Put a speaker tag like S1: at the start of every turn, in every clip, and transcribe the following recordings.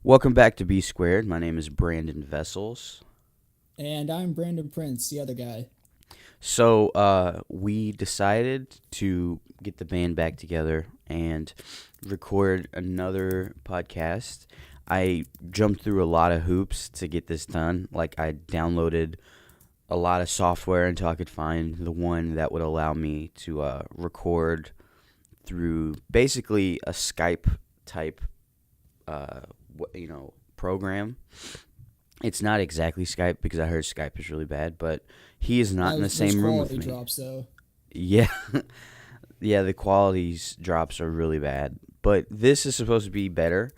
S1: Welcome back to B Squared. My name is Brandon Vessels.
S2: And I'm Brandon Prince, the other guy.
S1: We decided to get the band back together and record another podcast. I jumped through a lot of hoops to get this done. Like, I downloaded a lot of software until I could find the one that would allow me to record through basically a Skype type, program. It's not exactly Skype because I heard Skype is really bad, but he is not in the
S2: Those
S1: same room with
S2: quality
S1: me.
S2: drops, though.
S1: Yeah, yeah, the qualities drops are really bad, but this is supposed to be better,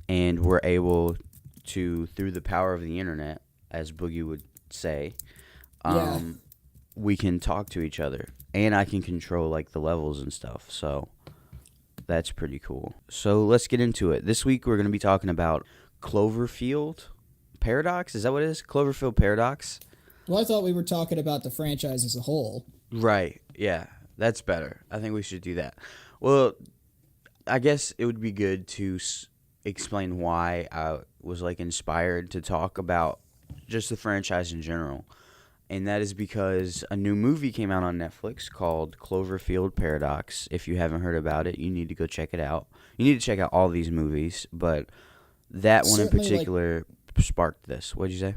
S1: and we're able to, through the power of the internet, as Boogie would say,
S2: Yeah.
S1: um, we can talk to each other, and I can control like the levels and stuff. So that's pretty cool. So let's get into it. This week we're going to be talking about Cloverfield Paradox. Is that what it is? Cloverfield Paradox?
S2: Well, I thought we were talking about the franchise as a whole.
S1: Right. Yeah. That's better. I think we should do that. Well, I guess it would be good to explain why I was like inspired to talk about just the franchise in general. And that is because a new movie came out on Netflix called Cloverfield Paradox. If you haven't heard about it, you need to go check it out. You need to check out all these movies, but that one in
S2: Certainly,
S1: particular sparked this. What'd you say?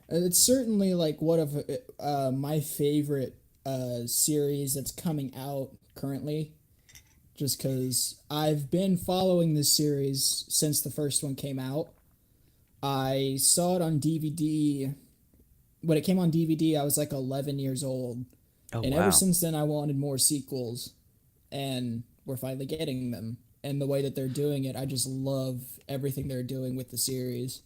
S2: it's certainly like one of my favorite series that's coming out currently. Just because I've been following this series since the first one came out. I saw it on DVD. When it came on DVD, I was like 11 years old.
S1: Oh,
S2: And ever
S1: wow.
S2: since then, I wanted more sequels. And we're finally getting them. And the way that they're doing it, I just love everything they're doing with the series.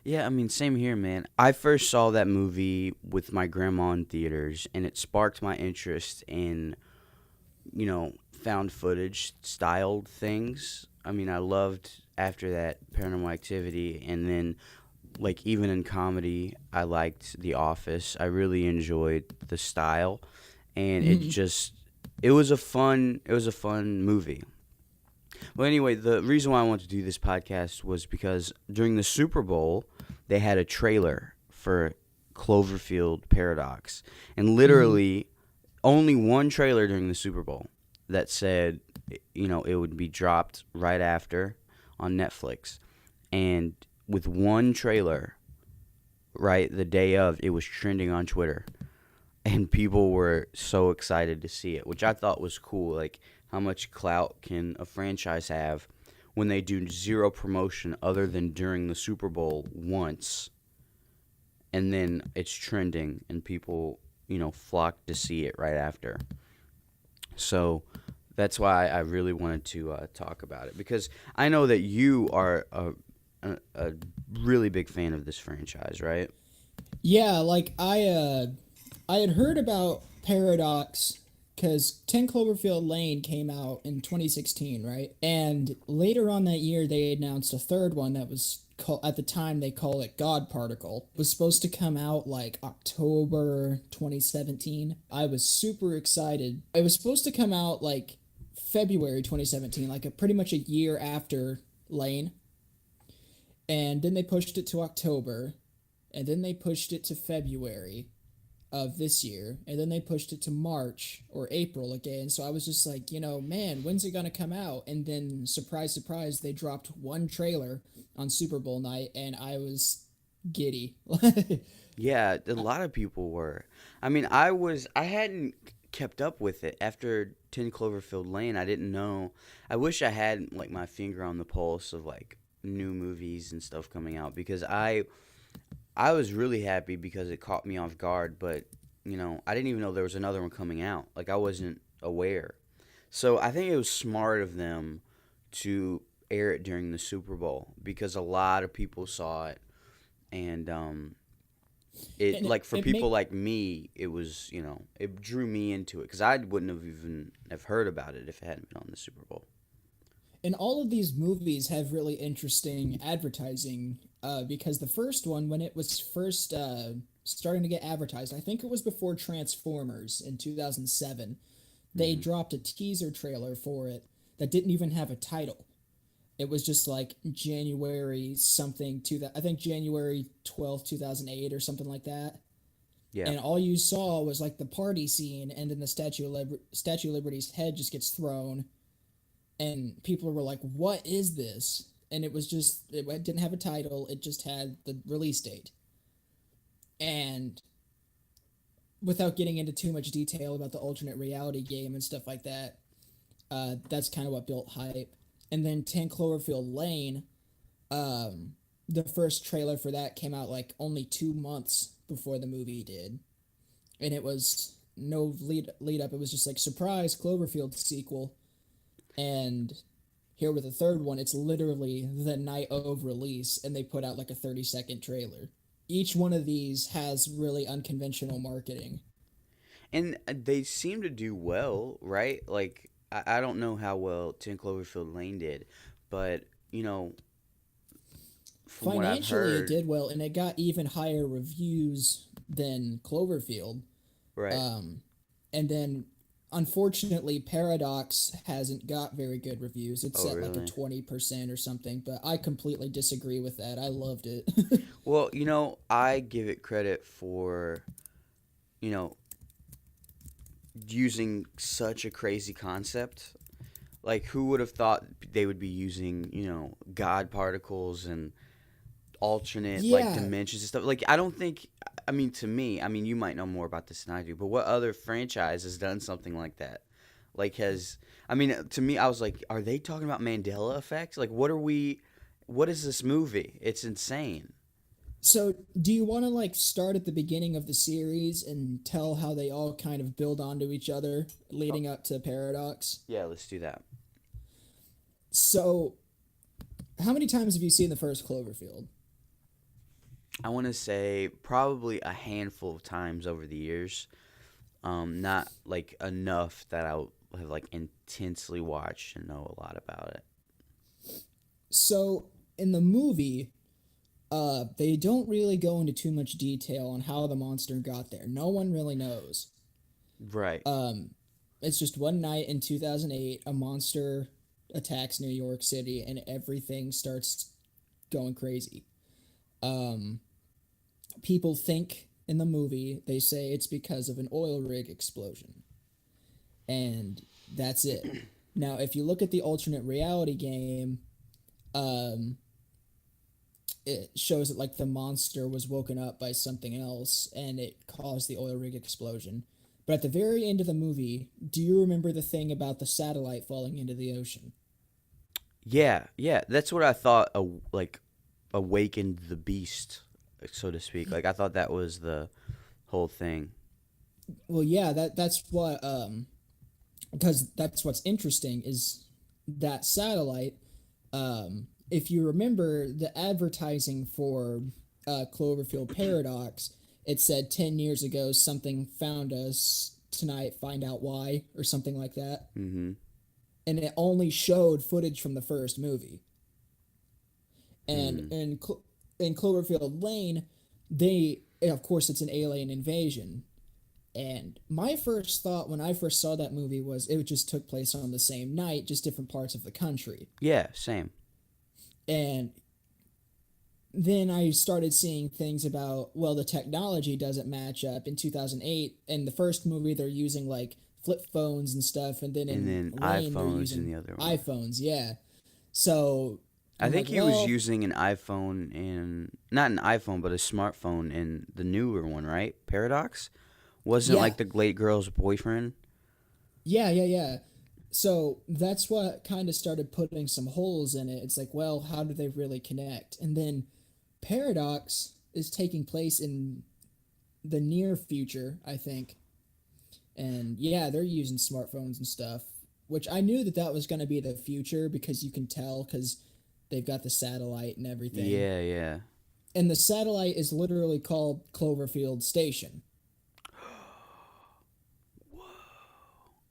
S1: Yeah, I mean, same here, man. I first saw that movie with my grandma in theaters, and it sparked my interest in, found footage styled things. I mean, I loved after that Paranormal Activity, and then, like, even in comedy, I liked The Office. I really enjoyed the style, and it was a fun movie. Well, anyway, the reason why I wanted to do this podcast was because during the Super Bowl, they had a trailer for Cloverfield Paradox. And
S2: Mm-hmm.
S1: literally, only one trailer during the Super Bowl that said, it would be dropped right after on Netflix. And with one trailer, right, the day of, it was trending on Twitter and people were so excited to see it, which I thought was cool. Like, how much clout can a franchise have when they do zero promotion other than during the Super Bowl once, and then it's trending and people, flock to see it right after. So that's why I really wanted to talk about it because I know that you are a really big fan of this franchise, right?
S2: Yeah, like I had heard about Paradox because 10 Cloverfield Lane came out in 2016, right? And later on that year, they announced a third one that was called, at the time, they call it God Particle. It was supposed to come out like October 2017. I was super excited. It was supposed to come out like February 2017, like pretty much a year after Lane. And then they pushed it to October. And then they pushed it to February of this year, and then they pushed it to March or April again. So I was just like, man, when's it gonna come out? And then surprise, surprise, they dropped one trailer on Super Bowl night, and I was giddy.
S1: Yeah, a lot of people were. I mean, I hadn't kept up with it after 10 Cloverfield Lane. I didn't know. I wish I had like my finger on the pulse of like new movies and stuff coming out because I was really happy because it caught me off guard, but I didn't even know there was another one coming out. Like, I wasn't aware. So I think it was smart of them to air it during the Super Bowl because a lot of people saw it, and it
S2: And it,
S1: like for
S2: it
S1: people
S2: made
S1: like me, it was it drew me into it because I wouldn't have even have heard about it if it hadn't been on the Super Bowl.
S2: and all of these movies have really interesting advertising because the first one, when it was first starting to get advertised, I think it was before Transformers in 2007, they
S1: Hmm.
S2: dropped a teaser trailer for it that didn't even have a title. It was just like January something to that. I think January 12th, 2008 or something like that.
S1: Yeah.
S2: And all you saw was like the party scene, and then the Statue of Liberty's head just gets thrown, and people were like, "What is this?" And it was just it didn't have a title; it just had the release date. And without getting into too much detail about the alternate reality game and stuff like that, that's kind of what built hype. And then 10 Cloverfield Lane, um, the first trailer for that came out like only 2 months before the movie did, and it was no lead up. It was just like surprise Cloverfield sequel, and here with the third one, it's literally the night of release, and they put out like a 30-second trailer. Each one of these has really unconventional marketing.
S1: And they seem to do well, right? Like, I don't know how well 10 Cloverfield Lane did, but, from what I've
S2: Financially, it
S1: heard,
S2: did well, and it got even higher reviews than Cloverfield.
S1: right?
S2: Um, and then, unfortunately, Paradox hasn't got very good reviews. It's
S1: Oh,
S2: at like a
S1: really?
S2: 20% or something, but I completely disagree with that. I loved it.
S1: Well, I give it credit for, you know, using such a crazy concept. Like, who would have thought they would be using, God particles and alternate, like,
S2: Yeah.
S1: dimensions and stuff? Like, I don't think, I mean, to me, I mean, you might know more about this than I do, but what other franchise has done something like that? Like, I mean, to me, I was like, are they talking about Mandela effects? Like, what is this movie? It's insane.
S2: So, do you want to like start at the beginning of the series and tell how they all kind of build onto each other
S1: Oh,
S2: leading up to Paradox?
S1: yeah, let's do that.
S2: So, how many times have you seen the first Cloverfield?
S1: I want to say probably a handful of times over the years. Not like enough that I would have like intensely watched and know a lot about it.
S2: So, in the movie, they don't really go into too much detail on how the monster got there. No one really knows.
S1: Right.
S2: Um, it's just one night in 2008, a monster attacks New York City, and everything starts going crazy. Um, People think in the movie they say it's because of an oil rig explosion, and that's it. Now, if you look at the alternate reality game, um, it shows that like the monster was woken up by something else and it caused the oil rig explosion. But at the very end of the movie, do you remember the thing about the satellite falling into the ocean?
S1: Yeah, yeah. That's what I thought. Like awakened the beast, so to speak. Like I thought that was the whole thing.
S2: Well, yeah, that's what because that's what's interesting is that satellite. If you remember the advertising for Cloverfield Paradox, it said 10 years ago something found us tonight. Find out why, or something like that.
S1: Mm-hmm.
S2: And it only showed footage from the first movie. And
S1: Mm.
S2: in Cloverfield Lane, they of course it's an alien invasion. And my first thought when I first saw that movie was it just took place on the same night, just different parts of the country.
S1: Yeah, same.
S2: And then I started seeing things about, well, the technology doesn't match up. In 2008, in the first movie, they're using like flip phones and stuff. And then
S1: And
S2: in
S1: then
S2: Lane, they're
S1: iPhones in
S2: using
S1: the other one.
S2: iPhones. Yeah. So
S1: I
S2: I'm like,
S1: think he was
S2: well,
S1: using an iPhone in not an iPhone, but a smartphone in the newer one, right? Paradox wasn't
S2: yeah,
S1: like the late girl's boyfriend.
S2: yeah. So that's what kind of started putting some holes in it. It's like, well, how do they really connect? And then Paradox is taking place in the near future, I think. And yeah, they're using smartphones and stuff, which I knew that that was going to be the future because you can tell because they've got the satellite and everything.
S1: Yeah, yeah.
S2: And the satellite is literally called Cloverfield Station.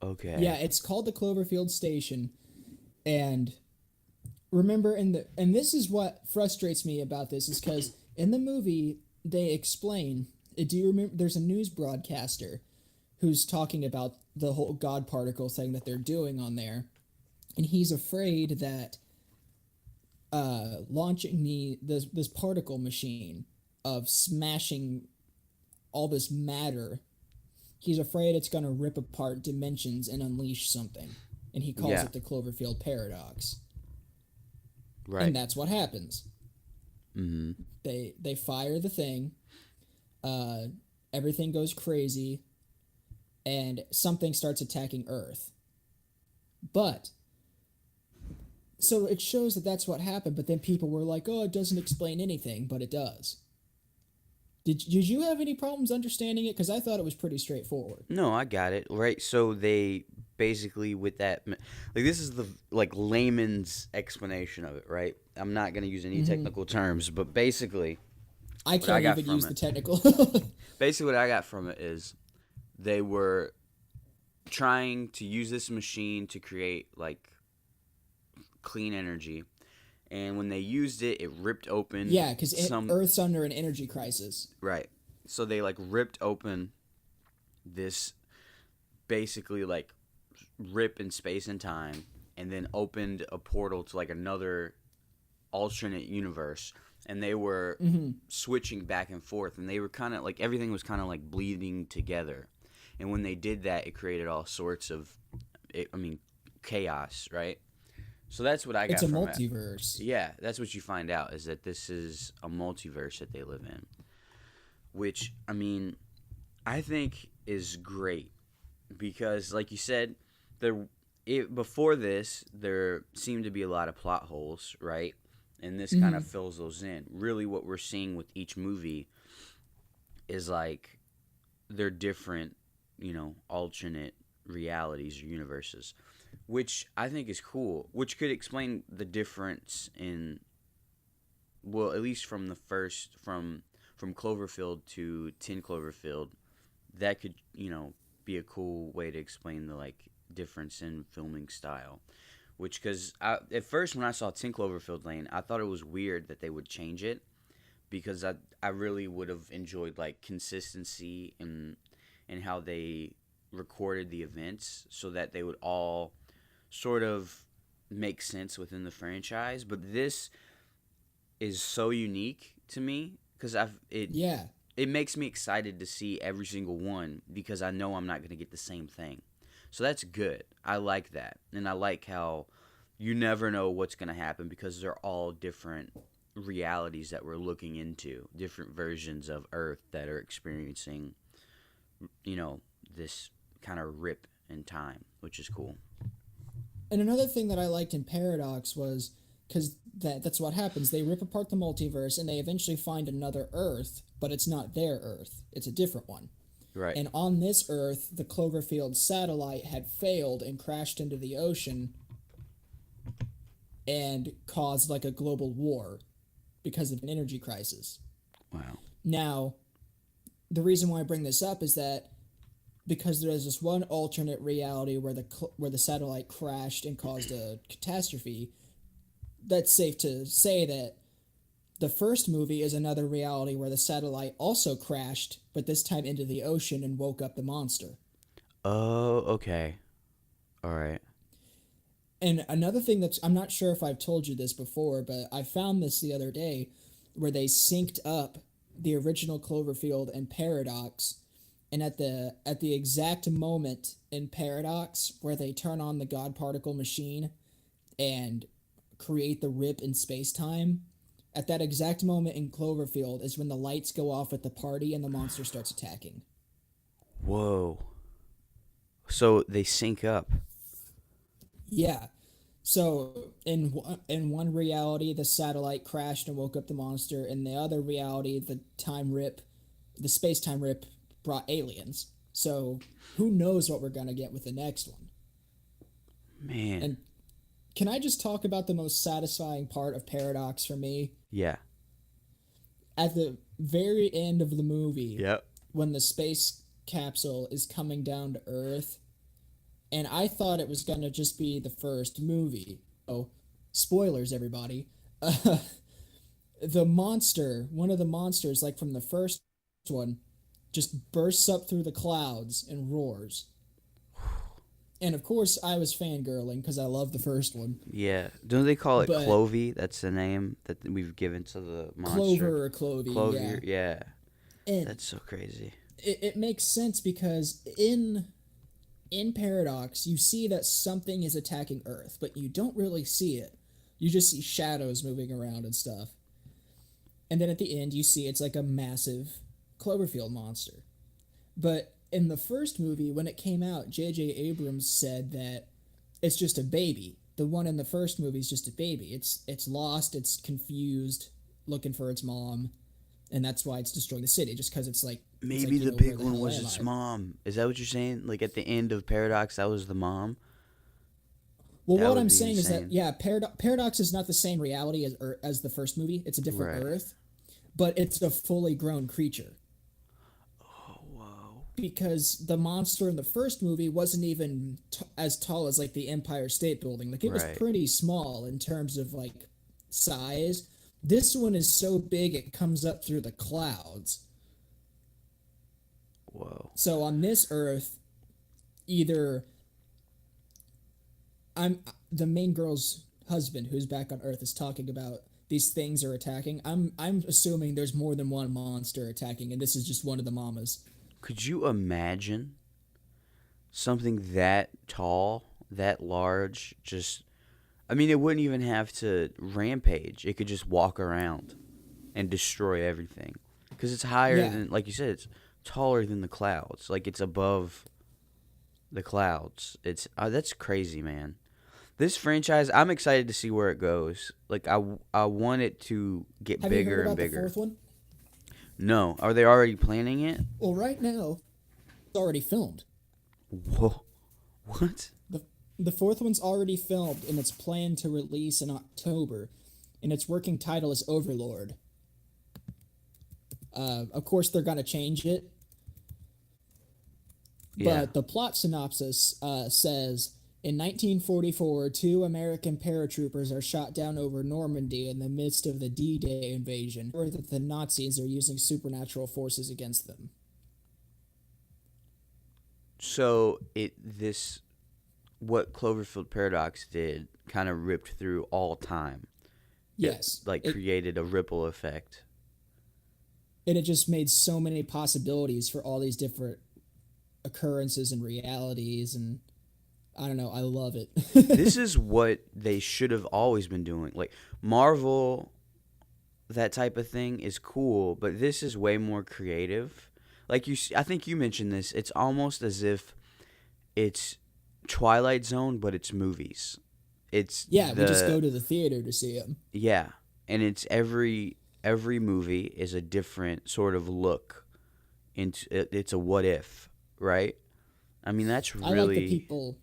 S2: Yeah,
S1: Okay.
S2: it's called the Cloverfield Station. And remember and this is what frustrates me about this is because in the movie they explain, do you remember there's a news broadcaster who's talking about the whole god particle thing that they're doing on there, and he's afraid that launching this particle machine of smashing all this matter. He's afraid it's going to rip apart dimensions and unleash something, and he calls
S1: Yeah.
S2: it the Cloverfield paradox. And
S1: Right.
S2: that's what happens.
S1: Mm-hmm.
S2: They fire the thing. Uh, Everything goes crazy, and something starts attacking Earth. But so it shows that that's what happened. But then people were like, "Oh, it doesn't explain anything," but it does. Did you have any problems understanding it? Because I thought it was pretty straightforward.
S1: No, I got it. Right. So they basically with that like this is the like layman's explanation of it, right? I'm not going to use any
S2: Mm-hmm.
S1: technical terms, but basically
S2: I
S1: what I
S2: can't
S1: got
S2: even
S1: from
S2: use the
S1: it.
S2: technical.
S1: Basically what I got from it is they were trying to use this machine to create like clean energy, and when they used it, it ripped open
S2: Yeah, because
S1: some
S2: Earth's under an energy crisis.
S1: right. So they like ripped open this basically like rip in space and time, and then opened a portal to like another alternate universe, and they were
S2: Mm-hmm.
S1: switching back and forth, and they were kind of like everything was kind of like bleeding together, and when they did that, it created all sorts of I mean chaos, right? So that's what I
S2: It's
S1: got
S2: a
S1: from it.
S2: multiverse.
S1: Yeah, that's what you find out is that this is a multiverse that they live in, which I mean, I think is great because, like you said, there before this there seemed to be a lot of plot holes, right? And this kind
S2: Mm-hmm.
S1: of fills those in. Really, what we're seeing with each movie is like they're different, alternate realities or universes, which I think is cool. Which could explain the difference in, well, at least from the first from Cloverfield to 10 Cloverfield, that could be a cool way to explain the like difference in filming style. Which because at first when I saw 10 Cloverfield Lane, I thought it was weird that they would change it because I really would have enjoyed like consistency in how they recorded the events so that they would all sort of make sense within the franchise. But this is so unique to me because
S2: Yeah.
S1: it makes me excited to see every single one because I know I'm not going to get the same thing. So that's good. I like that. And I like how you never know what's going to happen because they're all different realities that we're looking into, different versions of Earth that are experiencing, this kind of rip in time, which is cool.
S2: And another thing that I liked in Paradox was because that's what happens. They rip apart the multiverse and they eventually find another Earth, but it's not their Earth. It's a different one.
S1: Right.
S2: And on this Earth, the Cloverfield satellite had failed and crashed into the ocean and caused like a global war because of an energy crisis.
S1: Wow.
S2: Now, the reason why I bring this up is that because there's this one alternate reality where the satellite crashed and caused a catastrophe, that's safe to say that the first movie is another reality where the satellite also crashed, but this time into the ocean and woke up the monster.
S1: Oh, okay. All right.
S2: And another thing that's I'm not sure if I've told you this before, but I found this the other day where they synced up the original Cloverfield and Paradox, and at the exact moment in Paradox where they turn on the God particle machine and create the rip in space time, at that exact moment in Cloverfield is when the lights go off at the party and the monster starts attacking.
S1: Whoa. So they sync up.
S2: Yeah. So in one reality, the satellite crashed and woke up the monster. In the other reality, the space time rip brought aliens. So who knows what we're gonna get with the next one?
S1: Man.
S2: And can I just talk about the most satisfying part of Paradox for me?
S1: Yeah.
S2: At the very end of the movie,
S1: Yep.
S2: when the space capsule is coming down to Earth, and I thought it was gonna just be the first movie. Oh, spoilers, everybody. Uh, one of the monsters, like from the first one, just bursts up through the clouds and roars. And of course, I was fangirling because I love the first one.
S1: Yeah. Don't they call it
S2: But
S1: Clovey? That's the name that we've given to the monster.
S2: Clover or Clovey, yeah.
S1: Clover, yeah.
S2: And
S1: That's so crazy.
S2: it makes sense because in Paradox, you see that something is attacking Earth, but you don't really see it. You just see shadows moving around and stuff. And then at the end, you see it's like a massive Cloverfield monster. But in the first movie, when it came out, J.J. Abrams said that it's just a baby. The one in the first movie is just a baby. It's lost, it's confused, looking for its mom, and that's why it's destroying the city. Just because it's like
S1: Maybe the
S2: where
S1: big
S2: the
S1: one
S2: hell
S1: was
S2: am
S1: its
S2: I?
S1: mom. Is that what you're saying? Like at the end of Paradox, that was the mom?
S2: Well,
S1: That
S2: what
S1: would
S2: I'm
S1: be
S2: saying is that
S1: insane.
S2: yeah, Paradox is not the same reality as the first movie. It's a different
S1: Right.
S2: Earth, but it's a fully grown creature
S1: Oh, whoa.
S2: because the monster in the first movie wasn't even as tall as like the Empire State Building. Like it was
S1: Right.
S2: pretty small in terms of like size. This one is so big it comes up through the clouds.
S1: Whoa.
S2: So on this Earth, either I'm the main girl's husband who's back on Earth is talking about these things are attacking. I'm assuming there's more than one monster attacking, and this is just one of the mamas.
S1: Could you imagine something that tall, that large, just. I mean, it wouldn't even have to rampage. It could just walk around and destroy everything. Because it's higher
S2: Yeah,
S1: than, like you said, it's taller than the clouds. Like it's above the clouds. It's that's crazy, man. This franchise, I'm excited to see where it goes. Like I want it to get
S2: have you heard
S1: bigger and
S2: about the
S1: bigger.
S2: fourth one?
S1: No, are they already planning it?
S2: Well, right now it's already filmed.
S1: Whoa, what?
S2: the The fourth one's already filmed, and it's planned to release in October, and its working title is Overlord. Of course, they're gonna change it,
S1: Yeah.
S2: but the plot synopsis says in 1944, two American paratroopers are shot down over Normandy in the midst of the D-Day invasion, or that the Nazis are using supernatural forces against them.
S1: So it this what Cloverfield Paradox did kind of ripped through all time. It
S2: Yes,
S1: like created a ripple effect.
S2: it just made so many possibilities for all these different occurrences and realities, and I don't know, I love it.
S1: This is what they should have always been doing. Like Marvel, that type of thing is cool, but this is way more creative. Like I think you mentioned this. It's almost as if it's Twilight Zone, but it's movies. It's
S2: Yeah, we just
S1: the
S2: go to the theater to see them.
S1: yeah, and it's every movie is a different sort of look into it's a what if, right? I mean that's
S2: I like the
S1: really
S2: people.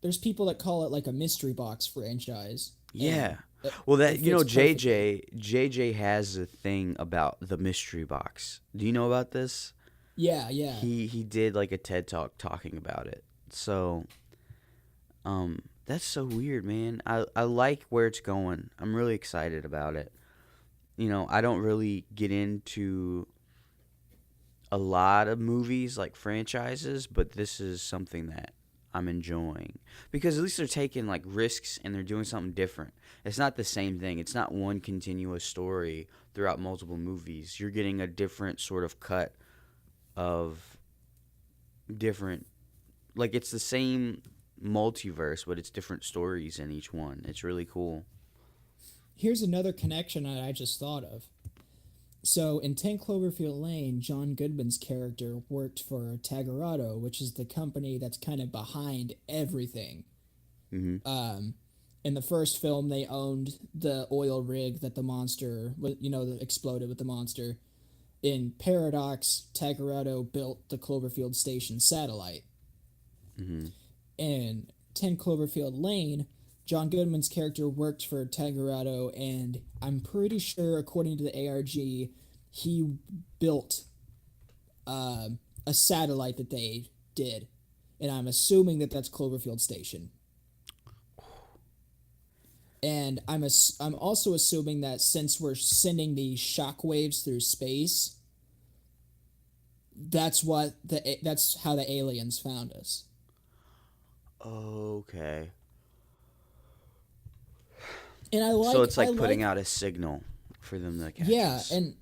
S2: There's people that call it like a mystery box franchise,
S1: yeah.
S2: and
S1: Well,
S2: it
S1: that
S2: fits perfectly.
S1: JJ has a thing about the mystery box. Do you know about this?
S2: Yeah, yeah.
S1: He did like a TED talk talking about it. So, that's so weird, man. I like where it's going. I'm really excited about it. I don't really get into a lot of movies like franchises, but this is something that I'm enjoying because at least they're taking like risks and they're doing something different. It's not the same thing. It's not one continuous story throughout multiple movies. You're getting a different sort of cut of different like it's the same multiverse, but it's different stories in each one. It's really cool.
S2: Here's another connection that I just thought of. So in 10 Cloverfield Lane, John Goodman's character worked for Tagarado, which is the company that's kind of behind everything.
S1: Mhm.
S2: In the first film, they owned the oil rig that the monster, that exploded with the monster. In Paradox, Tagarado built the Cloverfield Station satellite.
S1: Mhm.
S2: In 10 Cloverfield Lane, John Goodman's character worked for Tagarado, and I'm pretty sure, according to the ARG, he built uh, a satellite that they did. And I'm assuming that that's Cloverfield Station. And I'm also assuming that since we're sending these shockwaves through space, that's how the aliens found us.
S1: Okay.
S2: And
S1: So it's
S2: I
S1: like putting
S2: like
S1: out a signal for them to catch
S2: yeah,
S1: us.
S2: and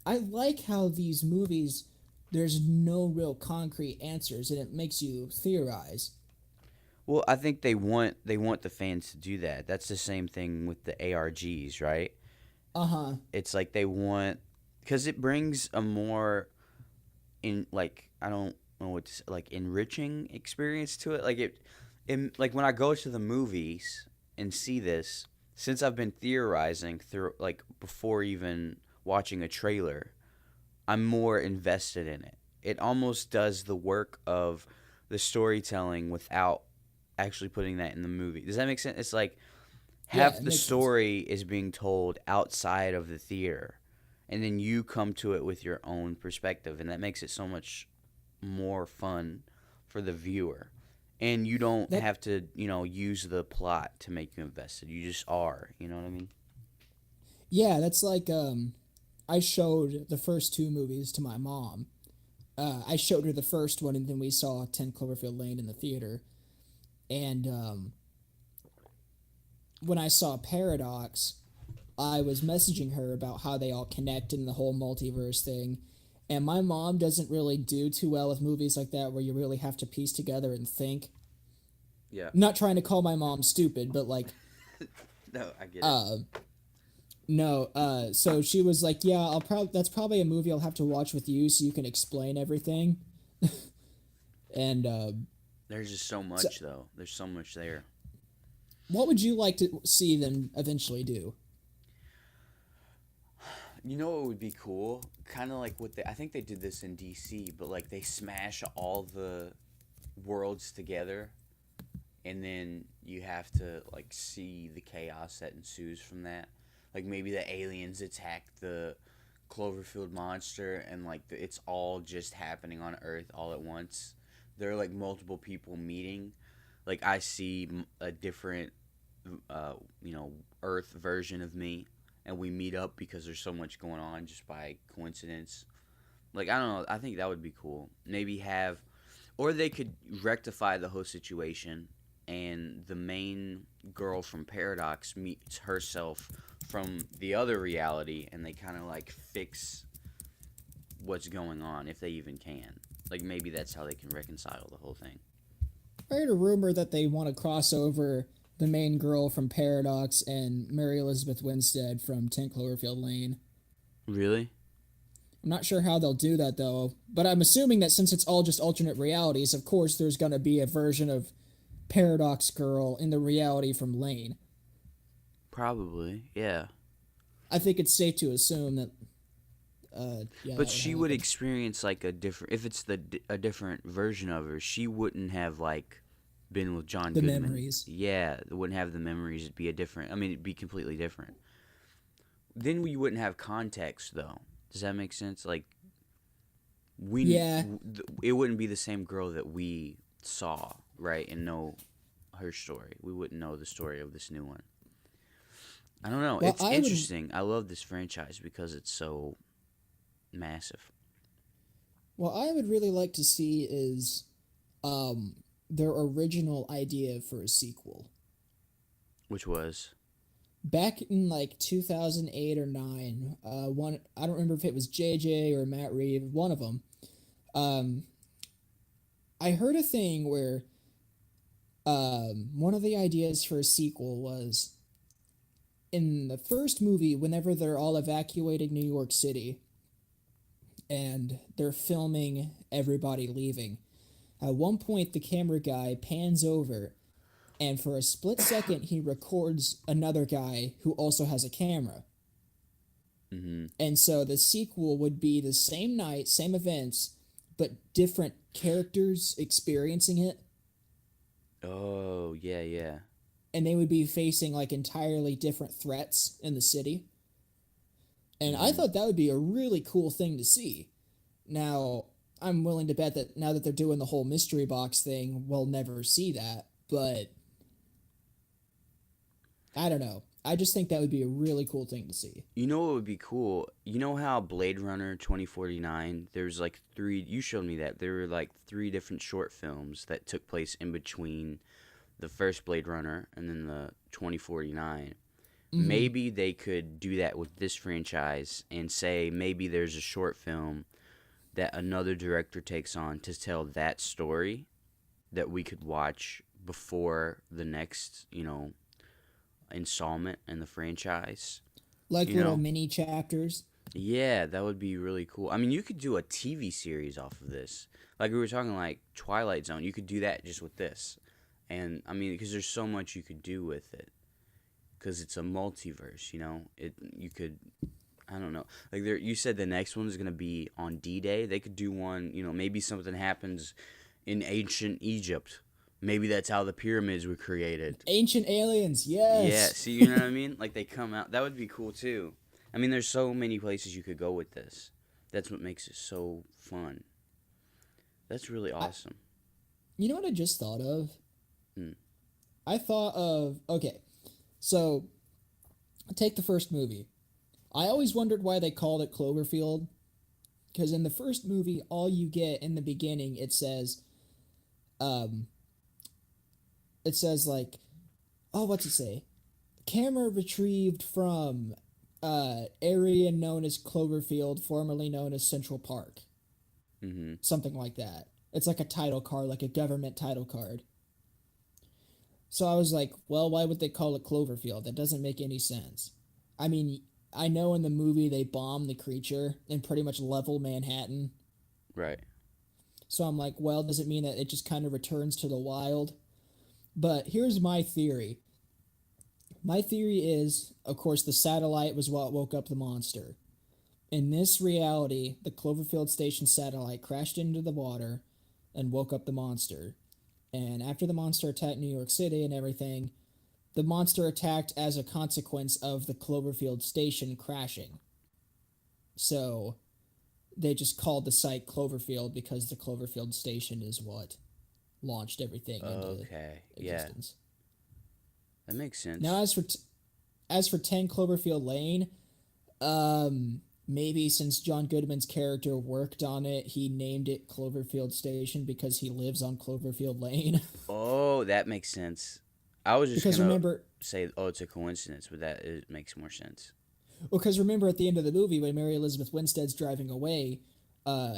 S2: I like how these movies there's no real concrete answers and it makes you theorize.
S1: Well, I think they want the fans to do that. That's the same thing with the ARGs, right?
S2: Uh-huh.
S1: It's like they want because it brings a more in like I don't know what to say, like enriching experience to it. Like in like when I go to the movies and see this, since I've been theorizing through like before even watching a trailer, I'm more invested in it. It almost does the work of the storytelling without actually putting that in the movie. Does that make sense? It's like
S2: Yeah,
S1: half
S2: it
S1: the
S2: makes sense.
S1: story is being told outside of the theater, and then you come to it with your own perspective, and that makes it so much more fun for the viewer. And you don't
S2: That
S1: have to, use the plot to make you invested. You just are. You know what I mean?
S2: yeah, that's like I showed the first two movies to my mom. I showed her the first one and then we saw 10 Cloverfield Lane in the theater. And when I saw Paradox, I was messaging her about how they all connect in the whole multiverse thing. And my mom doesn't really do too well with movies like that where you really have to piece together and think.
S1: Yeah.
S2: I'm not trying to call my mom stupid, but like,
S1: No, I get it.
S2: uh, no. So she was like, "Yeah, I'll probably that's probably a movie I'll have to watch with you so you can explain everything." And
S1: There's just so
S2: so,
S1: much, though. There's so much there.
S2: what would you like to see them eventually do?
S1: You know what would be cool? Kind of like I think they did this in DC, but like they smash all the worlds together, and then you have to like see the chaos that ensues from that. Like maybe the aliens attack the Cloverfield monster, and like it's all just happening on Earth all at once. There are like multiple people meeting. Like I see a different, Earth version of me, and we meet up because there's so much going on just by coincidence. Like I don't know. I think that would be cool. Maybe have, or they could rectify the whole situation, and the main girl from Paradox meets herself from the other reality, and they kind of like fix what's going on if they even can. Like maybe that's how they can reconcile the whole thing.
S2: I heard a rumor that they want to cross over the main girl from Paradox and Mary Elizabeth Winstead from 10 Cloverfield Lane.
S1: Really?
S2: I'm not sure how they'll do that though, but I'm assuming that since it's all just alternate realities, of course there's going to be a version of Paradox Girl in the reality from Lane.
S1: Probably. Yeah.
S2: I think it's safe to assume that, yeah,
S1: But
S2: that would
S1: she would
S2: happen.
S1: experience like a different if it's a different version of her. She wouldn't have like been with John
S2: The
S1: Goodman.
S2: memories.
S1: Yeah, it wouldn't have the memories. It'd be a different. I mean, it'd be completely different. Then we wouldn't have context though. Does that make sense? Like
S2: Yeah,
S1: it wouldn't be the same girl that we saw, right? And know her story. We wouldn't know the story of this new one. I don't know.
S2: well,
S1: It's interesting. I love this franchise because it's so massive.
S2: what I would really like to see is um, their original idea for a sequel.
S1: Which was
S2: Back in like 2008 or 9, one I don't remember if it was JJ or Matt Reeve, one of them. Um, I heard a thing where one of the ideas for a sequel was in the first movie, whenever they're all evacuating New York City and they're filming everybody leaving. At one point, the camera guy pans over, and for a split second, he records another guy who also has a camera.
S1: mm-hmm.
S2: And so the sequel would be the same night, same events, but different characters experiencing it.
S1: Oh, yeah, yeah.
S2: And they would be facing like entirely different threats in the city. And I
S1: Mm-hmm.
S2: thought that would be a really cool thing to see. Now, I'm willing to bet that now that they're doing the whole mystery box thing, we'll never see that. But I don't know. I just think that would be a really cool thing to see.
S1: You know what would be cool? You know how Blade Runner 2049, there's like three, you showed me that. There were like three different short films that took place in between the first Blade Runner and then the 2049.
S2: Mm-hmm.
S1: Maybe they could do that with this franchise and say maybe there's a short film that another director takes on to tell that story that we could watch before the next, installment in the franchise.
S2: Like
S1: You
S2: little
S1: know?
S2: mini chapters.
S1: Yeah, that would be really cool. I mean, you could do a TV series off of this. Like we were talking like Twilight Zone, you could do that just with this. And I mean, because there's so much you could do with it. Cuz it's a multiverse, It you could I don't know. Like there you said the next one is going to be on D-Day. They could do one, maybe something happens in ancient Egypt. Maybe that's how the pyramids were created.
S2: Ancient aliens,
S1: Yeah,
S2: yes.
S1: see, you know what I mean? Like they come out. That would be cool too. I mean, there's so many places you could go with this. That's what makes it so fun. That's really
S2: I,
S1: awesome.
S2: you know what I just thought of?
S1: Hmm.
S2: I thought of okay, so take the first movie. I always wondered why they called it Cloverfield, because in the first movie, all you get in the beginning, um, it says like, oh, what's it say? Camera retrieved from area known as Cloverfield, formerly known as Central Park,
S1: Mm-hmm.
S2: something like that. It's like a title card, like a government title card. So I was like, well, why would they call it Cloverfield? That doesn't make any sense. I mean, I know in the movie they bomb the creature and pretty much level Manhattan.
S1: Right.
S2: So I'm like, well, does it mean that it just kind of returns to the wild? But here's my theory. My theory is, of course, the satellite was what woke up the monster. In this reality, the Cloverfield Station satellite crashed into the water and woke up the monster. And after the monster attacked New York City and everything, the monster attacked as a consequence of the Cloverfield Station crashing. So they just called the site Cloverfield because the Cloverfield Station is what launched everything into
S1: Okay. Yeah.
S2: existence.
S1: That makes
S2: Now,
S1: sense.
S2: as for 10 Cloverfield Lane, maybe since John Goodman's character worked on it, he named it Cloverfield Station because he lives on Cloverfield Lane.
S1: Oh, that makes sense. I was just
S2: because
S1: gonna
S2: remember,
S1: say, oh, it's a coincidence, but that it makes more sense.
S2: because remember at the end of the movie when Mary Elizabeth Winstead's driving away,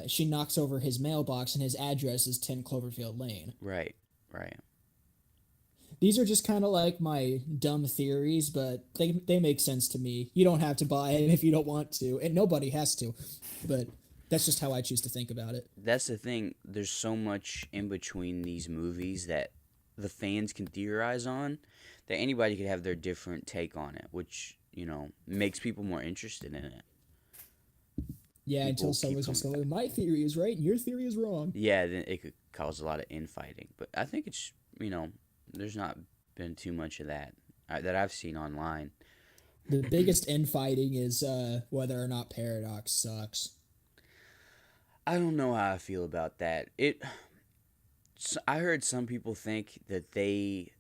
S2: she knocks over his mailbox and his address is 10 Cloverfield Lane.
S1: Right. Right.
S2: These are just kind of like my dumb theories, but they make sense to me. You don't have to buy it if you don't want to, and nobody has to. But that's just how I choose to think about it.
S1: That's the thing. There's so much in between these movies that the fans can theorize on that anybody could have their different take on it, which, makes people more interested in it.
S2: Yeah, until
S1: People keep
S2: someone's just
S1: coming
S2: going,
S1: back.
S2: my theory is right and your theory is wrong.
S1: Yeah, then it could cause a lot of infighting. But I think it's, there's not been too much of that that I've seen online.
S2: The biggest infighting is whether or not Paradox sucks.
S1: I don't know how I feel about that. I heard some people think that they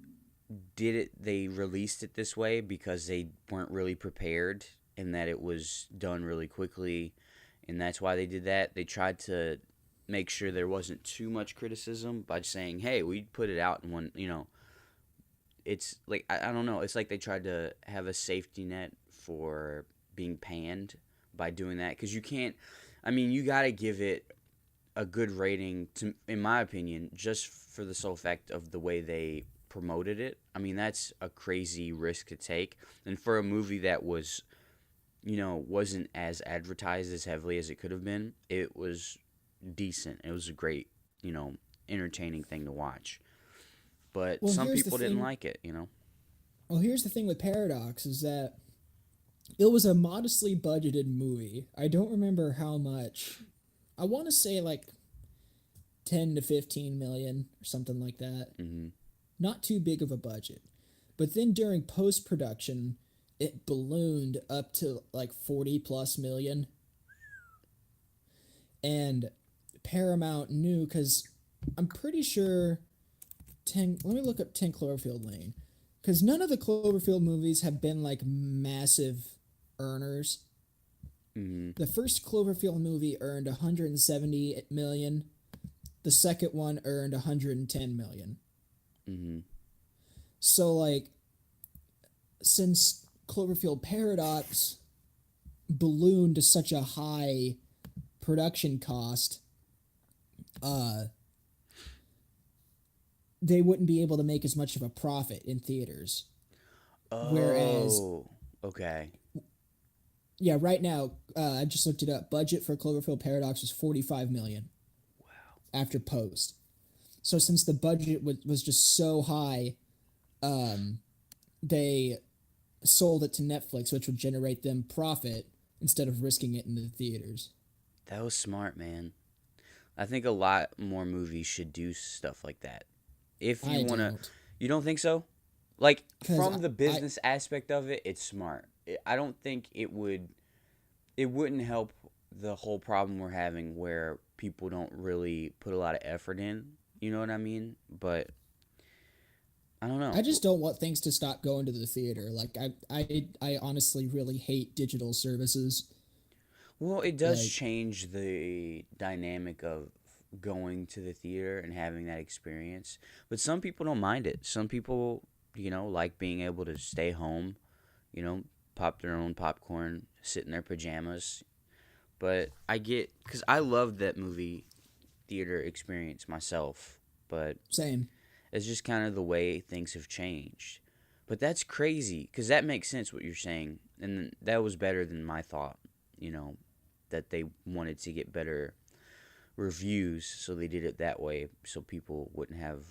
S1: released it this way because they weren't really prepared and that it was done really quickly and that's why they did that. They tried to make sure there wasn't too much criticism by saying, "Hey, we put it out in one." It's like I don't know. It's like they tried to have a safety net for being panned by doing that because you can't. I mean, you got to give it a good rating, in my opinion, just for the sole fact of the way they promoted it. I mean, that's a crazy risk to take, and for a movie that wasn't as advertised as heavily as it could have been, it was decent. It was a great, entertaining thing to watch. But
S2: Well,
S1: some
S2: here's the
S1: people didn't
S2: thing.
S1: like it.
S2: Well, here's the thing with Paradox is that it was a modestly budgeted movie. I don't remember how much. I want to say like 10 to 15 million or something like that.
S1: Hmm.
S2: Not too big of a budget. But then during post production, it ballooned up to like 40 plus million. And Paramount knew because I'm pretty sure 10. Let me look up 10 Cloverfield Lane. because none of the Cloverfield movies have been like massive earners.
S1: Mm-hmm.
S2: The first Cloverfield movie earned 170 million. The second one earned 110 million.
S1: Mm-hmm.
S2: So like since Cloverfield Paradox ballooned to such a high production cost, uh they wouldn't be able to make as much of a profit in theaters. Whereas,
S1: Oh, okay.
S2: yeah, right now, I just looked it up. Budget for Cloverfield Paradox was 45 million after post. So since the budget was just so high, um, they sold it to Netflix, which would generate them profit instead of risking it in the theaters.
S1: That was smart, man. I think a lot more movies should do stuff like that. If you
S2: I
S1: want to,
S2: don't,
S1: you don't think so? Like,
S2: because
S1: from the
S2: I
S1: business aspect of it, it's smart. I don't think it wouldn't help the whole problem we're having where people don't really put a lot of effort in. You know what I mean? But I don't
S2: I
S1: know.
S2: just don't want things to stop going to the theater. Like I honestly really hate digital services.
S1: Well, it does
S2: Like
S1: change the dynamic of going to the theater and having that experience. But some people don't mind it. Some people, like being able to stay home, you know, pop their own popcorn, sit in their pajamas. But I get, because I love that movie theater experience myself. But
S2: same.
S1: it's just kind of the way things have changed. But that's crazy, because that makes sense what you're saying. And that was better than my thought, you know, that they wanted to get better reviews, so they did it that way, so people wouldn't have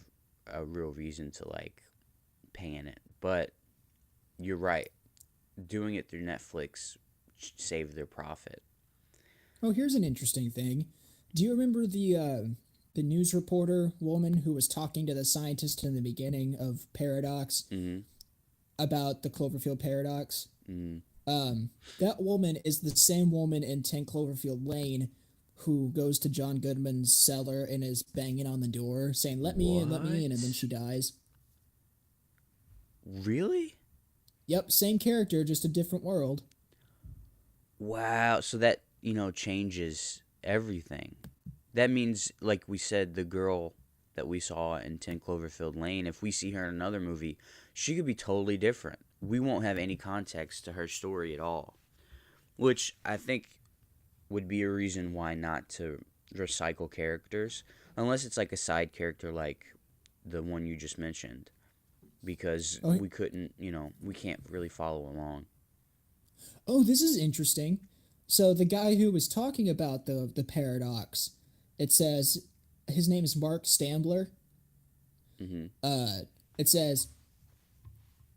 S1: a real reason to like pay in it. But you're right, doing it through Netflix saved their profit.
S2: Oh, here's an interesting thing. Do you remember the news reporter woman who was talking to the scientist in the beginning of Paradox
S1: Mm-hmm.
S2: about the Cloverfield paradox?
S1: Mm-hmm.
S2: That woman is the same woman in 10 Cloverfield Lane who goes to John Goodman's cellar and is banging on the door saying, let me in," and then
S1: What?
S2: she dies.
S1: Really?
S2: Yep, same character, just a different world.
S1: Wow. So that, changes everything. That means, like we said, the girl that we saw in 10 Cloverfield Lane, if we see her in another movie, she could be totally different. We won't have any context to her story at all, which I think would be a reason why not to recycle characters, unless it's like a side character like the one you just mentioned, because
S2: Oh,
S1: we couldn't, we can't really follow along.
S2: oh, this is interesting. So the guy who was talking about the paradox, it says his name is Mark Stambler.
S1: Mm-hmm.
S2: Uh, it says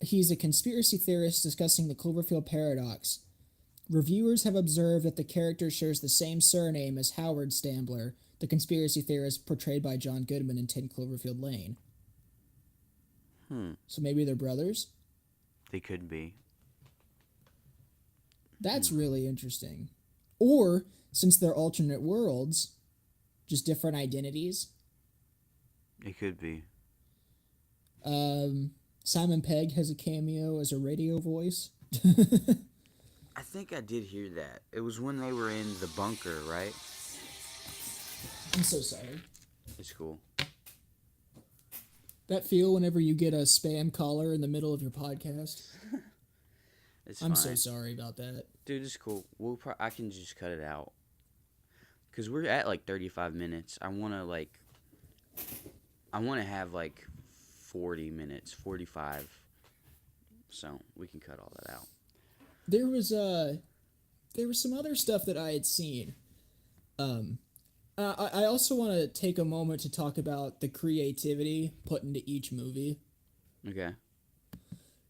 S2: he's a conspiracy theorist discussing the Cloverfield paradox. Reviewers have observed that the character shares the same surname as Howard Stambler, the conspiracy theorist portrayed by John Goodman in 10 Cloverfield Lane.
S1: Hmm.
S2: So maybe they're brothers?
S1: They could be. Hmm.
S2: That's really interesting. Or, since they're alternate worlds, just different identities.
S1: It could be.
S2: Simon Pegg has a cameo as a radio voice.
S1: I think I did hear that. It was when they were in the bunker, right?
S2: I'm so sorry.
S1: It's cool.
S2: That feel whenever you get a spam caller in the middle of your podcast.
S1: It's
S2: I'm
S1: fine.
S2: so sorry about that.
S1: Dude, it's cool. I can just cut it out. Because we're at like 35 minutes. I want to have like 40 minutes, 45. So we can cut all that out.
S2: There was some other stuff that I had seen. I also want to take a moment to talk about the creativity put into each movie.
S1: Okay.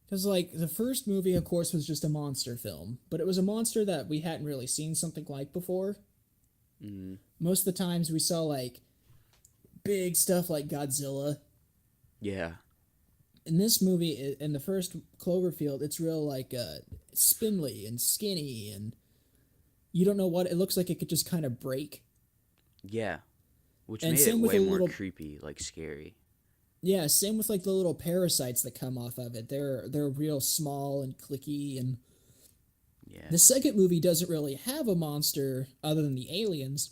S2: Because, like, the first movie, of course, was just a monster film, but it was a monster that we hadn't really seen something like before.
S1: Mm-hmm.
S2: Most of the times we saw, like, big stuff like Godzilla.
S1: Yeah.
S2: In this movie, in the first Cloverfield, it's real, like, spindly and skinny, and you don't know what it looks like. It could just kind of break.
S1: Yeah. Which
S2: And
S1: made it
S2: same with
S1: way
S2: a
S1: more
S2: little.
S1: creepy, like scary.
S2: Yeah, same with like the little parasites that come off of it. They're real small and clicky, and
S1: Yeah.
S2: the second movie doesn't really have a monster other than the aliens,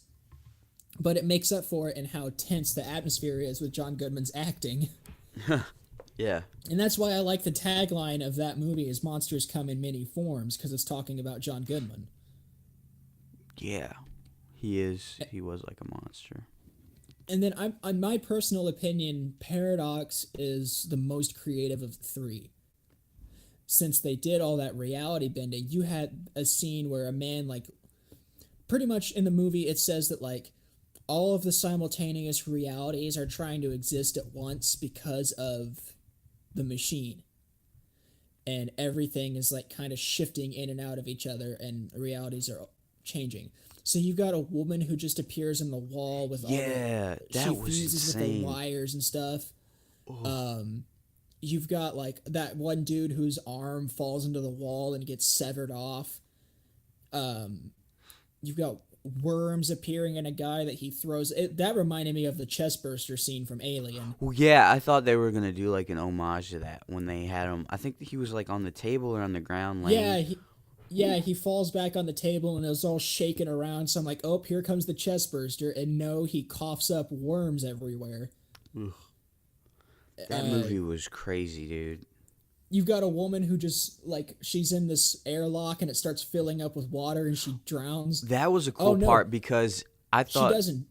S2: but it makes up for it in how tense the atmosphere is with John Goodman's acting.
S1: Yeah.
S2: And that's why I like the tagline of that movie is monsters come in many forms because it's talking about John Goodman.
S1: Yeah. He was like a monster.
S2: And then I'm on my personal opinion, Paradox is the most creative of the three. Since they did all that reality bending, you had a scene where a man like pretty much in the movie it says that like all of the simultaneous realities are trying to exist at once because of the machine, and everything is like kind of shifting in and out of each other and realities are changing. So you've got a woman who just appears in the wall with all the
S1: Yeah,
S2: she
S1: that was
S2: fuses with the
S1: insane.
S2: wires and stuff.
S1: Oh,
S2: um you've got like that one dude whose arm falls into the wall and gets severed off. um you've got worms appearing in a guy that he throws it, that reminded me of the chestburster scene from Alien.
S1: well, yeah. I thought they were gonna do like an homage to that when they had him. I think he was like on the table or on the ground laying.
S2: Yeah, he falls back on the table and is all shaking around. So I'm like, oh, here comes the chest burster. And no, he coughs up worms everywhere.
S1: Ugh. That
S2: Uh,
S1: movie was crazy, dude.
S2: you've got a woman who just, like, she's in this airlock and it starts filling up with water and she drowns.
S1: That was a
S2: Oh,
S1: cool
S2: no,
S1: part because I
S2: she
S1: thought
S2: doesn't.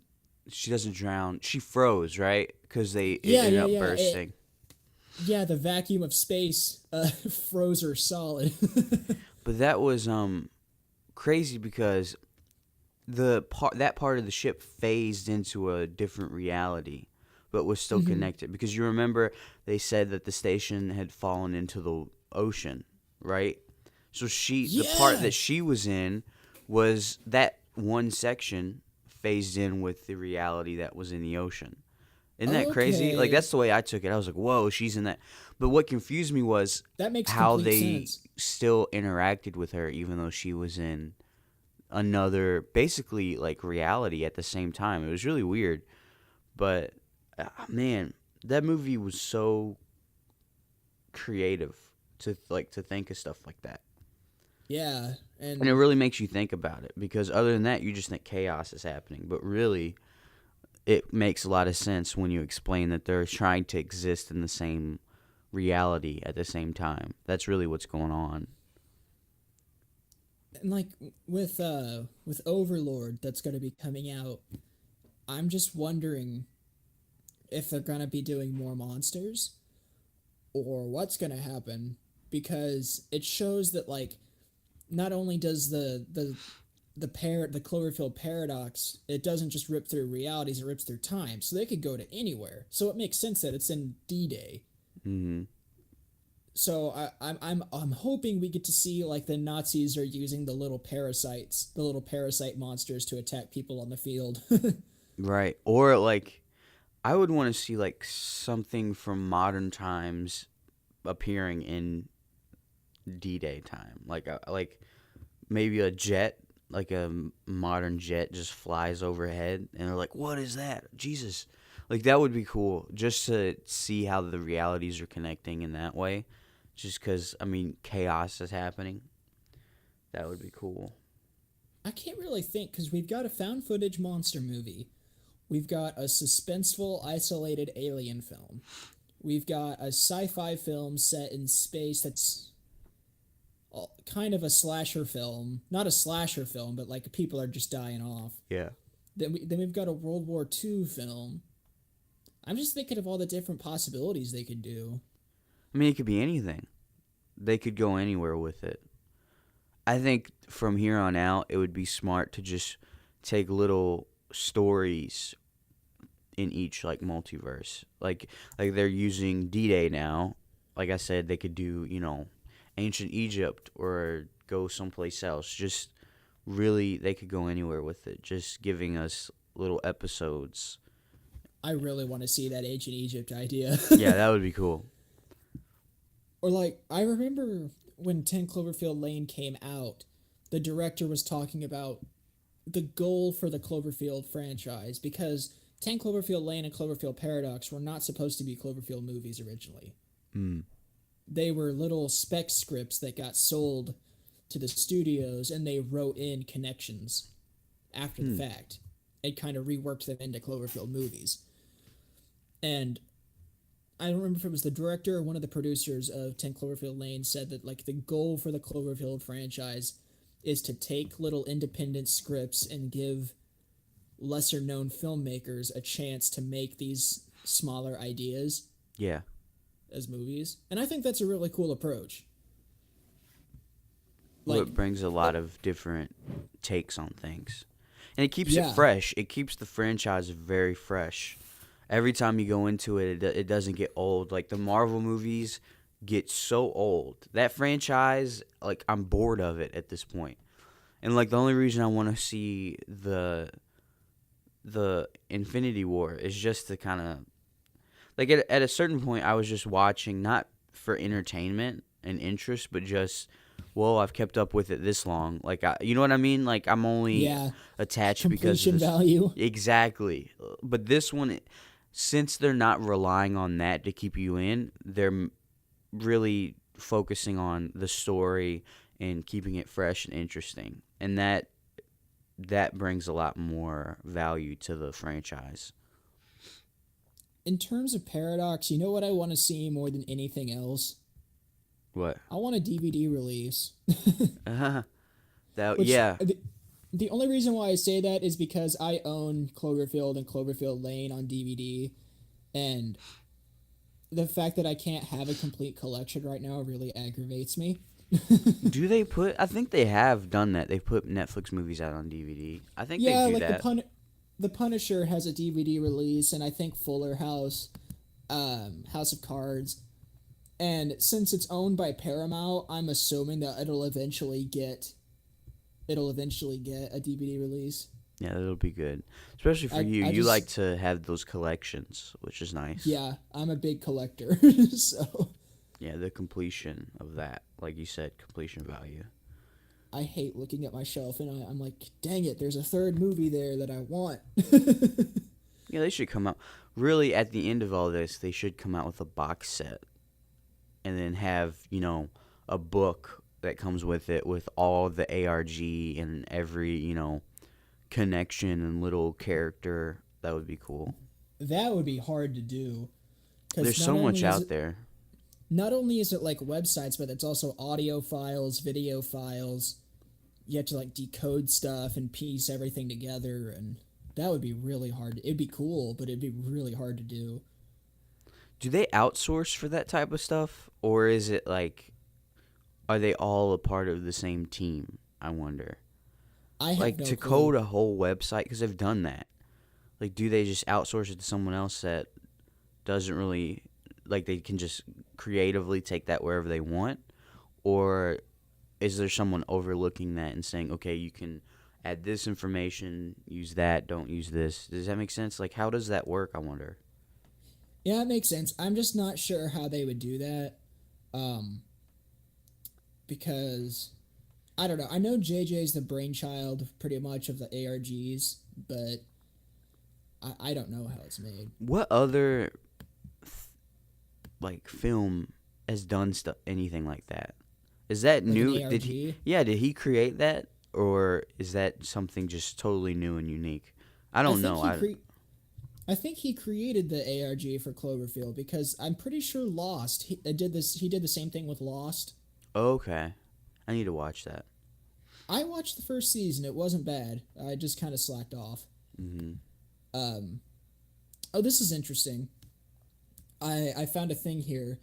S1: she doesn't drown. She froze, right? Because it
S2: Yeah,
S1: ended
S2: yeah,
S1: up
S2: yeah.
S1: bursting.
S2: Yeah, the vacuum of space froze her solid.
S1: But that was crazy because the part of the ship phased into a different reality, but was still
S2: Hmm.
S1: connected. Because you remember they said that the station had fallen into the ocean, right? So the part
S2: Yeah.
S1: that she was in, was that one section phased in with the reality that was in the ocean. Isn't that crazy? Like
S2: Okay.
S1: that's the way I took it. I was like, "Whoa, she's in that." But what confused me was
S2: That makes
S1: how
S2: complete
S1: they
S2: sense.
S1: still interacted with her even though she was in another basically like reality at the same time. It was really weird, but man, that movie was so creative to think of stuff like that.
S2: Yeah.
S1: And it
S2: And
S1: really makes you think about it because other than that, you just think chaos is happening, but really it makes a lot of sense when you explain that they're trying to exist in the same reality at the same time. That's really what's going on.
S2: like with Overlord that's going to be coming out, I'm just wondering if they're going to be doing more monsters or what's going to happen, because it shows that like not only does the Cloverfield paradox, it doesn't just rip through realities, it rips through time. So they could go to anywhere. So it makes sense that it's in D-Day.
S1: Hmm.
S2: So I'm hoping we get to see like the Nazis are using the little parasite monsters to attack people on the field.
S1: Right. Or like I would want to see like something from modern times appearing in D-Day time. Like maybe a jet, like a modern jet just flies overhead and they're like, "What is that? Jesus." Like that would be cool just to see how the realities are connecting in that way. Just cuz I mean chaos is happening. That would be cool.
S2: I can't really think because we've got a found footage monster movie. We've got a suspenseful, isolated alien film. We've got a sci fi film set in space that's kind of a slasher film. Not a slasher film, but like people are just dying off.
S1: Yeah.
S2: Then we've got a World War II film. I'm just thinking of all the different possibilities they could do.
S1: I mean it could be anything. They could go anywhere with it. I think from here on out, it would be smart to just take little stories in each like multiverse. Like they're using D-Day now. Like I said, they could do ancient Egypt or go someplace else. Just really, they could go anywhere with it. Just giving us little episodes.
S2: I really want to see that ancient Egypt idea.
S1: Yeah, that would be cool.
S2: Or like I remember when 10 Cloverfield Lane came out, the director was talking about the goal for the Cloverfield franchise, because 10 Cloverfield Lane and Cloverfield Paradox were not supposed to be Cloverfield movies originally.
S1: Mm.
S2: They were little spec scripts that got sold to the studios, and they wrote in connections after the
S1: Hmm.
S2: fact and kind of reworked them into Cloverfield movies. And I don't remember if it was the director or one of the producers of 10 Cloverfield Lane said that like the goal for the Cloverfield franchise is to take little independent scripts and give lesser known filmmakers a chance to make these smaller ideas
S1: Yeah.
S2: as movies. And I think that's a really cool approach.
S1: Well,
S2: Like,
S1: it brings a lot of different takes on things. And it keeps it
S2: yeah,
S1: fresh. It keeps the franchise very fresh. Every time you go into it, it doesn't get old. Like the Marvel movies get so old. That franchise, like I'm bored of it at this point. And like the only reason I want to see the Infinity War is just to kind of like at a certain point I was just watching not for entertainment and interest, but just well, I've kept up with it this long. Like you know what I mean? Like I'm only
S2: yeah,
S1: attached because of
S2: completion
S1: this.
S2: value.
S1: Exactly. But this one, since they're not relying on that to keep you in, they're really focusing on the story and keeping it fresh and interesting. And that brings a lot more value to the franchise.
S2: In terms of Paradox, you know what I want to see more than anything else?
S1: What?
S2: I want a DVD release.
S1: That
S2: Which
S1: yeah.
S2: the only reason why I say that is because I own Cloverfield and Cloverfield Lane on DVD, and the fact that I can't have a complete collection right now really aggravates me.
S1: Do they put? I think they have done that. They put Netflix movies out on DVD. I think they
S2: Yeah,
S1: do
S2: like
S1: that.
S2: the Punisher has a DVD release, and I think Fuller House, House of Cards, and since it's owned by Paramount, I'm assuming that it'll eventually get a DVD release.
S1: Yeah, that'll be good, especially for you.
S2: I
S1: You like
S2: just
S1: to have those collections, which is nice.
S2: Yeah, I'm a big collector, so
S1: Yeah, the completion of that, like you said, completion value.
S2: I hate looking at my shelf and I'm like, dang it, there's a third movie there that I want.
S1: Yeah, they should come out. Really, at the end of all this, they should come out with a box set, and then have a book that comes with it with all the ARG and every connection and little character. That would be cool.
S2: That would be hard to do because
S1: There's so much out there.
S2: not only is it like websites, but it's also audio files, video files. You have to like decode stuff and piece everything together, and that would be really hard. It'd be cool, but it'd be really hard to do.
S1: Do they outsource for that type of stuff, or is it like are they all a part of the same team? I wonder.
S2: I have
S1: Like
S2: no
S1: to
S2: clue.
S1: code a whole website because they've done that. Like, do they just outsource it to someone else that doesn't really like they can just creatively take that wherever they want, or is there someone overlooking that and saying, okay, you can add this information, use that, don't use this? Does that make sense? Like, how does that work? I wonder.
S2: Yeah, it makes sense. I'm just not sure how they would do that. Um, because I don't know. I know JJ's the brainchild pretty much of the ARGs, but I don't know how it's made.
S1: What other like film has done stuff anything like that? Is that
S2: Like an
S1: new? Did he?
S2: ARG.
S1: Yeah, did he create that, or is that something just totally new and unique? I
S2: I
S1: don't
S2: think
S1: know.
S2: he cre- I think he created the ARG for Cloverfield because I'm pretty sure Lost. He did this. He did the same thing with Lost.
S1: Okay, I need to watch that.
S2: I watched the first season. It wasn't bad. I just kind of slacked off.
S1: Hmm.
S2: Um, oh, this is interesting. I found a thing here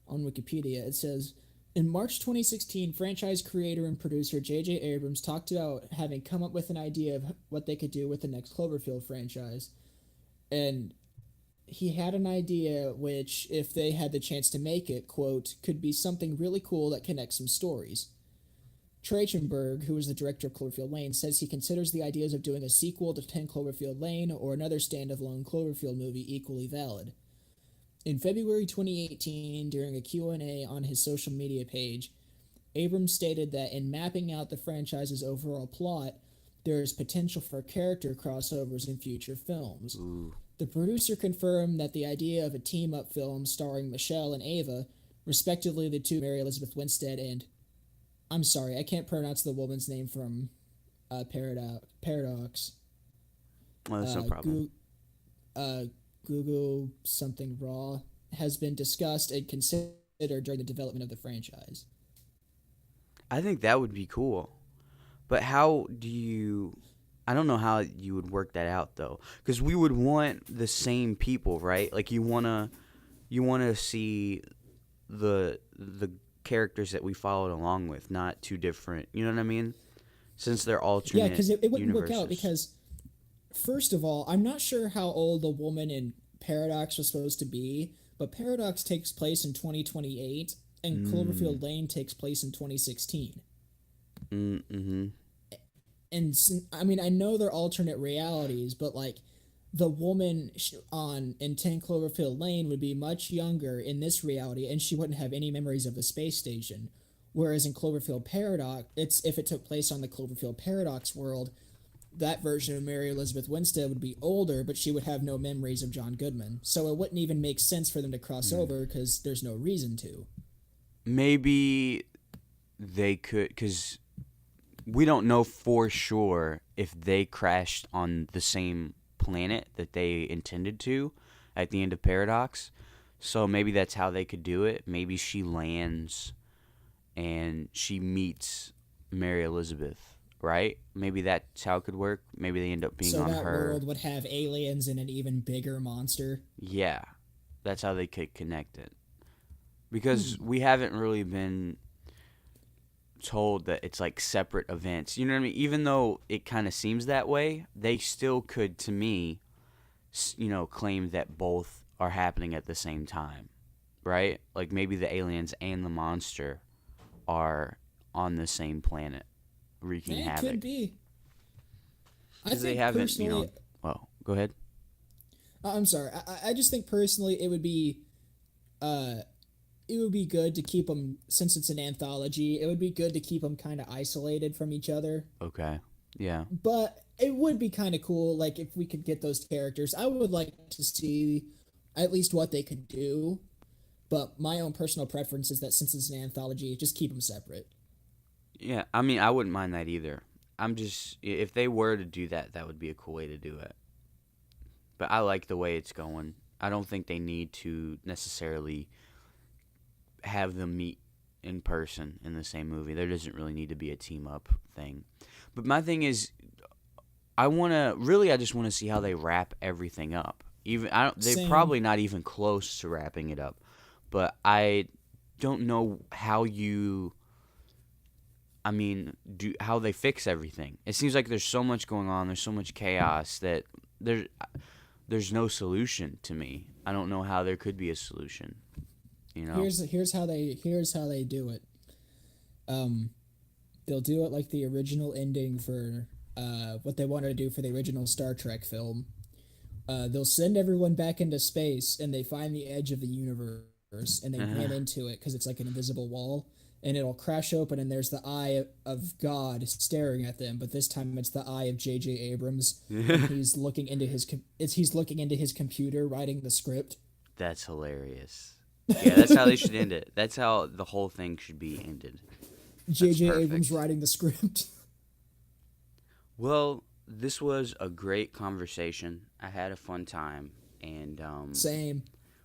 S2: on Wikipedia. It says in March 2016, franchise creator and producer J.J. Abrams talked about having come up with an idea of what they could do with the next Cloverfield franchise. And he had an idea which, if they had the chance to make it, quote, could be something really cool that connects some stories. Trachtenberg, who is the director of Cloverfield Lane, says he considers the ideas of doing a sequel to 10 Cloverfield Lane or another standalone Cloverfield movie equally valid. In February 2018, during a Q&A on his social media page, Abrams stated that in mapping out the franchise's overall plot, there is potential for character crossovers in future films.
S1: Ooh.
S2: The producer confirmed that the idea of a team-up film starring Michelle and Ava, respectively the two Mary Elizabeth Winstead and I'm sorry, I can't pronounce the woman's name from Paradox.
S1: Well, that's no problem.
S2: Goo, uh, Google something raw has been discussed and considered during the development of the franchise.
S1: I think that would be cool. But how do you? I don't know how you would work that out though, because we would want the same people, right? Like you wanna see the characters that we followed along with, not two different. You know what I mean? Since they're
S2: Yeah,
S1: alternate
S2: because it wouldn't work out
S1: universes.
S2: because first of all, I'm not sure how old the woman in Paradox was supposed to be, but Paradox takes place in 2028 and
S1: Mm.
S2: Cloverfield Lane takes place in 2016.
S1: Mm-hmm.
S2: And I mean, I know they're alternate realities, but like the woman on in 10 Cloverfield Lane would be much younger in this reality and she wouldn't have any memories of the space station. Whereas in Cloverfield Paradox, it's if it took place on the Cloverfield Paradox world, that version of Mary Elizabeth Winstead would be older, but she would have no memories of John Goodman. So it wouldn't even make sense for them to cross
S1: Mm.
S2: over because there's no reason to.
S1: Maybe they could, because we don't know for sure if they crashed on the same planet that they intended to at the end of Paradox. So maybe that's how they could do it. Maybe she lands and she meets Mary Elizabeth, right? Maybe that's how it could work. Maybe they end up being
S2: So
S1: on
S2: that
S1: her.
S2: world would have aliens and an even bigger monster.
S1: Yeah, that's how they could connect it. Because
S2: Hmm.
S1: we haven't really been told that it's like separate events. You know what I mean? Even though it kind of seems that way, they still could, to me, claim that both are happening at the same time, right? Like maybe the aliens and the monster are on the same planet, wreaking
S2: It
S1: havoc.
S2: could be. I
S1: Because they
S2: think
S1: haven't,
S2: personally,
S1: well, go ahead.
S2: I'm sorry. I just think personally uh it would be good to keep them since it's an anthology. It would be good to keep them kind of isolated from each other.
S1: Okay. Yeah.
S2: But it would be kind of cool, like if we could get those characters. I would like to see at least what they could do. But my own personal preference is that since it's an anthology, just keep them separate.
S1: Yeah. I mean, I wouldn't mind that either. I'm just, if they were to do that, that would be a cool way to do it. But I like the way it's going. I don't think they need to necessarily have them meet in person in the same movie. There doesn't really need to be a team up thing. But my thing is, I just want to see how they wrap everything up. Even they're
S2: Same.
S1: probably not even close to wrapping it up. But I don't know how how they fix everything. It seems like there's so much going on. There's so much chaos that there's no solution to me. I don't know how there could be a solution. You know?
S2: Here's how they do it. Um, they'll do it like the original ending for what they wanted to do for the original Star Trek film. They'll send everyone back into space and they find the edge of the universe and they ram into it because it's like an invisible wall and it'll crash open and there's the eye of God staring at them, but this time it's the eye of J.J. Abrams and he's looking into his computer writing the script.
S1: That's hilarious. Yeah, that's how they should end it. That's how the whole thing should be ended. That's
S2: J.J. Abrams
S1: perfect.
S2: writing the script.
S1: Well, this was a great conversation. I had a fun time, and
S2: Same.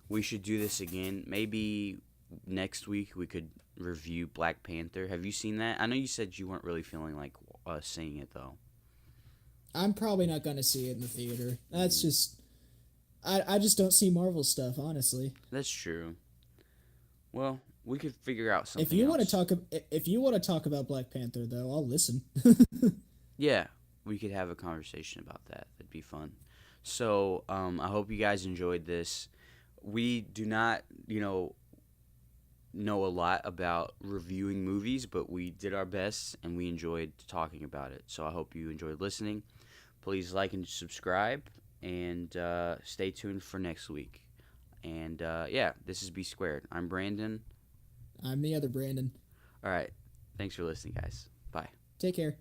S1: we should do this again. Maybe next week we could review Black Panther. Have you seen that? I know you said you weren't really feeling like seeing it though.
S2: I'm probably not gonna see it in the theater. That's
S1: Mm,
S2: just I just don't see Marvel stuff, honestly.
S1: that's true. Well, we could figure out
S2: If
S1: something
S2: you want to
S1: else.
S2: talk, if you want to talk about Black Panther, though, I'll listen.
S1: Yeah, we could have a conversation about that. That'd be fun. So, I hope you guys enjoyed this. We do not, know a lot about reviewing movies, but we did our best and we enjoyed talking about it. So I hope you enjoyed listening. Please like and subscribe, and stay tuned for next week. And yeah, this is B Squared. I'm Brandon.
S2: I'm the other Brandon.
S1: All right. Thanks for listening, guys. Bye.
S2: Take care.